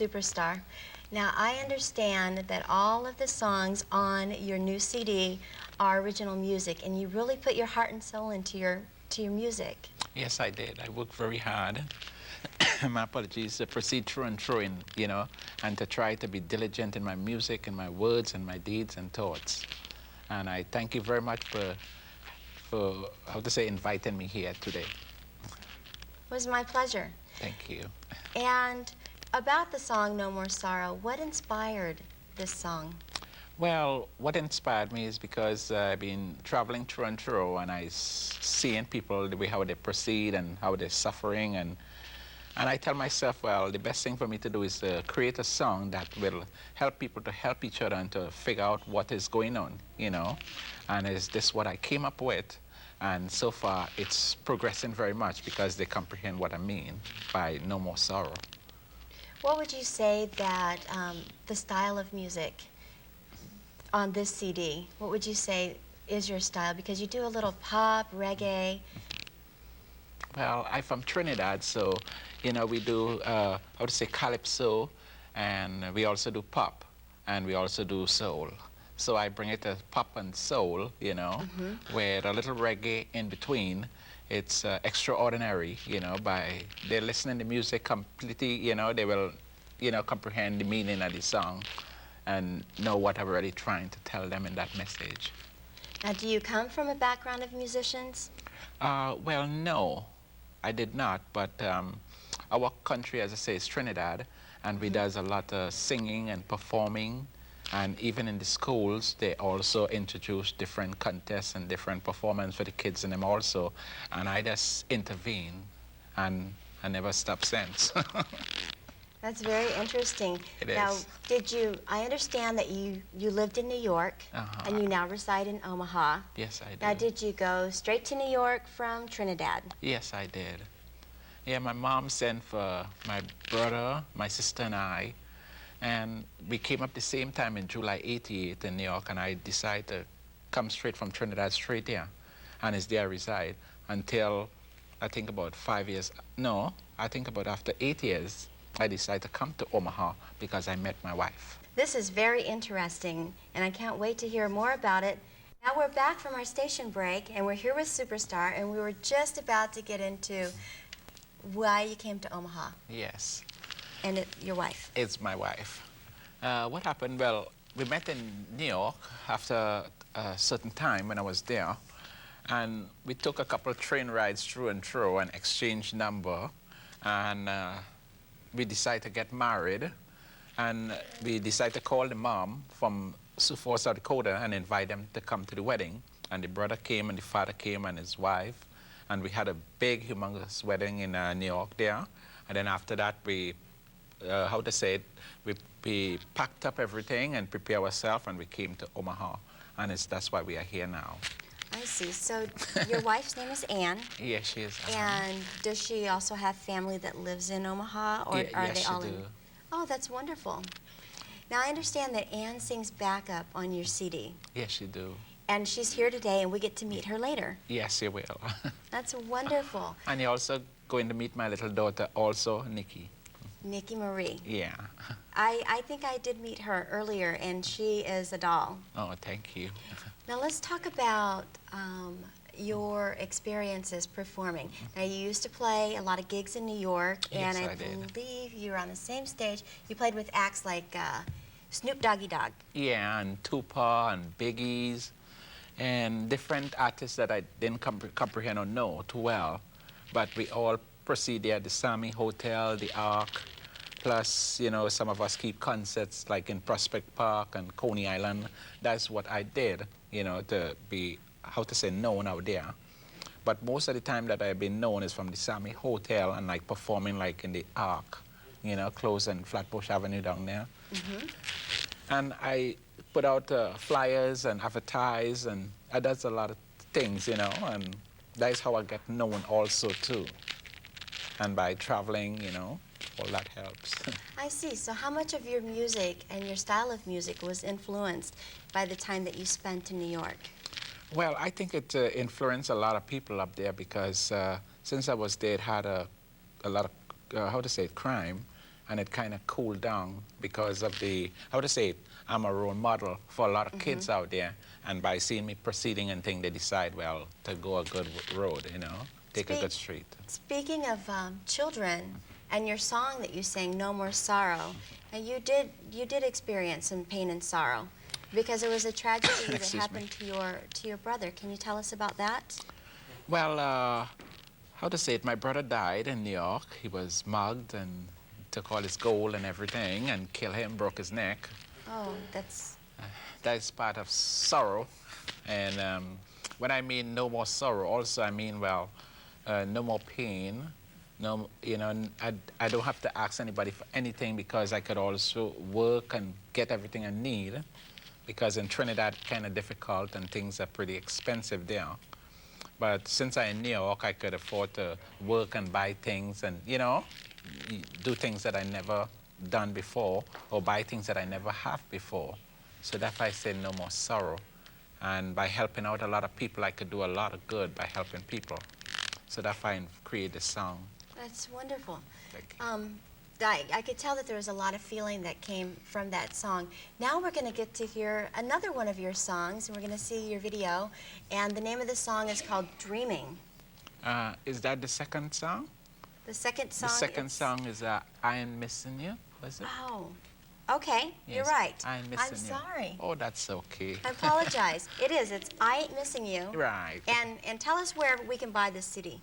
Superstar. Now, I understand that all of the songs on your new CD are original music, and you really put your heart and soul into your music. Yes, I did. I worked very hard. My apologies to proceed through and through and to try to be diligent in my music and my words and my deeds and thoughts. And I thank you very much for how to say, inviting me here today. It was my pleasure. Thank you. And about the song No More Sorrow, what inspired this song? Well, what inspired me is because I've been traveling through and through, and seeing people, the way how they proceed and how they're suffering, and I tell myself, well, the best thing for me to do is to create a song that will help people to help each other and to figure out what is going on, you know. And is this what I came up with? And so far, it's progressing very much because they comprehend what I mean by No More Sorrow. What would you say that the style of music on this CD, what would you say is your style? Because you do a little pop, reggae. Well, I'm from Trinidad, so, you know, we do, how to say, calypso, and we also do pop, and we also do soul. So I bring it to pop and soul, you know, with a little reggae in between. It's extraordinary, you know, they're listening to music completely, you know, they will, you know, comprehend the meaning of the song and know what I'm really trying to tell them in that message. Now, do you come from a background of musicians? Well, no, I did not, but our country, as I say, is Trinidad, and we does a lot of singing and performing. And even in the schools, they also introduce different contests and different performance for the kids in them also. And I just intervene, and I never stop since. That's very interesting. It now, is. I understand that you lived in New York, and you now reside in Omaha. Yes, I do. Now, did you go straight to New York from Trinidad? Yes, I did. Yeah, my mom sent for my brother, my sister, and I. And we came up the same time in July '88 in New York, and I decided to come straight from Trinidad straight there. And it's there I reside until, I think about 5 years, no, I think about after 8 years, I decided to come to Omaha because I met my wife. This is very interesting, and I can't wait to hear more about it. Now we're back from our station break, and we're here with Superstar, and we were just about to get into why you came to Omaha. Yes. And your wife. It's my wife. What happened? Well, we met in New York after a certain time when I was there, and we took a couple of train rides through and through and exchanged number, and we decided to get married, and we decided to call the mom from Sioux Falls, South Dakota, and invite them to come to the wedding. And the brother came, and the father came, and his wife, and we had a big, humongous wedding in New York there. And then after that, we how to say it, we packed up everything and prepared ourselves, and we came to Omaha, and that's why we are here now. I see. So your wife's name is Ann. Yes, she is. And does she also have family that lives in Omaha, or are yes, they all she in? do. Oh, that's wonderful. Now I understand that Ann sings backup on your CD. Yes, she do. And she's here today, and we get to meet her later. Yes, you will. That's wonderful. And you're also going to meet my little daughter, also, Nikki. Nikki Marie. Yeah. I think I did meet her earlier, and she is a doll. Oh, thank you. Now let's talk about your experiences performing. Now you used to play a lot of gigs in New York, Yes, and I believe you were on the same stage. You played with acts like Snoop Doggy Dogg. Yeah, and Tupac and Biggie's and different artists that I didn't comprehend or know too well, but we all proceed there, the Sami Hotel, the Ark, plus, you know, some of us keep concerts like in Prospect Park and Coney Island. That's what I did, you know, to be, how to say, known out there. But most of the time that I've been known is from the Sami Hotel and like performing like in the Ark, you know, close in Flatbush Avenue down there. And I put out flyers and advertise, and I does a lot of things, you know, and that's how I get known also too. And by traveling, you know, all that helps. I see. So how much of your music and your style of music was influenced by the time that you spent in New York? Well, I think it influenced a lot of people up there because since I was there, it had a lot of, how to say it, crime. and it kind of cooled down because of the, how to say it, I'm a role model for a lot of kids out there, and by seeing me proceeding and things, they decide, well, to go a good road, you know, take a good street. Speaking of children and your song that you sang, No More Sorrow, and you did experience some pain and sorrow because it was a tragedy that happened to your brother. Can you tell us about that? Well, how to say it, my brother died in New York. He was mugged and took all his gold and everything and killed him, broke his neck. Oh, that's... That is part of sorrow. And when I mean no more sorrow, also I mean, well, no more pain. No, you know, I don't have to ask anybody for anything because I could also work and get everything I need. Because in Trinidad, kind of difficult and things are pretty expensive there. But since I'm in New York, I could afford to work and buy things and, you know, do things that I never done before or buy things that I never have before. So that's why I say no more sorrow. And by helping out a lot of people, I could do a lot of good by helping people. So that's why I created this song. That's wonderful. I could tell that there was a lot of feeling that came from that song. Now we're going to get to hear another one of your songs, and we're going to see your video. And the name of the song is called Dreaming. Is that the second song? The second song? The second song is I Am Missing You, was it? Oh, okay. Yes, You're right. I'm missing you. I'm sorry. Oh, that's okay. I apologize. It is. It's I Ain't Missing You. Right. And tell us where we can buy this CD.